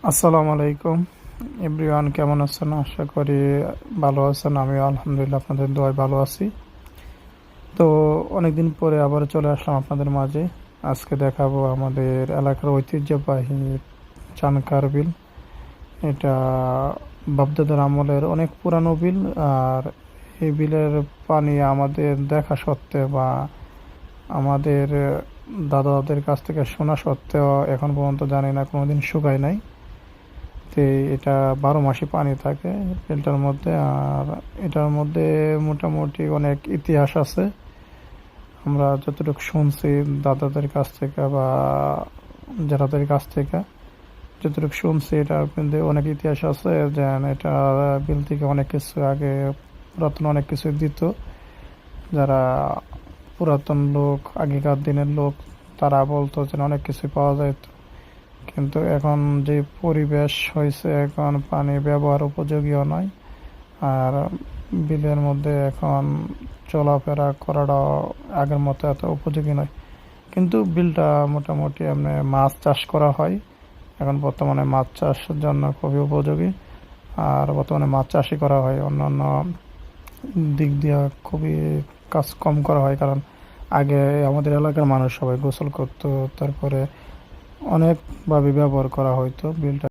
আসসালামু আলাইকুম এভরিওয়ান, কেমন আছেন? আশা করি ভালো আছেন। আমিও আলহামদুলিল্লাহ আপনাদের দোয়ায় ভালো আছি। তো অনেকদিন পরে আবার চলে আসলাম আপনাদের মাঝে। আজকে দেখাবো আমাদের এলাকার ঐতিহ্যবাহী চানকার বিল। এটা বাপদাদার আমলের অনেক পুরানো বিল। আর এই বিলের পানি আমাদের দেখা সত্ত্বেও বা আমাদের দাদাদের কাছ থেকে শোনা সত্ত্বেও এখন পর্যন্ত জানি না, কোনোদিন শুকায় নাই। তো এটা 12 মাসই পানি থাকে ফিল্টার মধ্যে। আর এটার মধ্যে মোটামুটি অনেক ইতিহাস আছে। আমরা যতটুকু শুনছি দাদাদের কাছ থেকে বা যারাদের কাছ থেকে যতটুকু শুনছি, এটার কিন্তু অনেক ইতিহাস আছে। যে এটা বিল থেকে অনেক কিছু আগে পুরাতন অনেক কিছু দিত। যারা পুরাতন লোক, আগেকার দিনের লোক, তারা বলতো যে অনেক কিছু পাওয়া যায়। কিন্তু এখন যে পরিবেশ হয়েছে, এখন পানি ব্যবহার উপযোগীও নয়। আর বিলের মধ্যে এখন চলাফেরা করাটাও আগের মতো এত উপযোগী নয়। কিন্তু বিলটা মোটামুটি এমনি মাছ চাষ করা হয়। এখন বর্তমানে মাছ চাষের জন্য খুবই উপযোগী। আর বর্তমানে মাছ চাষই করা হয়, অন্যান্য দিক দিয়ে খুবই কাজ কম করা হয়। কারণ আগে আমাদের এলাকার মানুষ সবাই গোসল করতো, তারপরে অনেকভাবে ব্যবহার করা হয়তো বিলটা।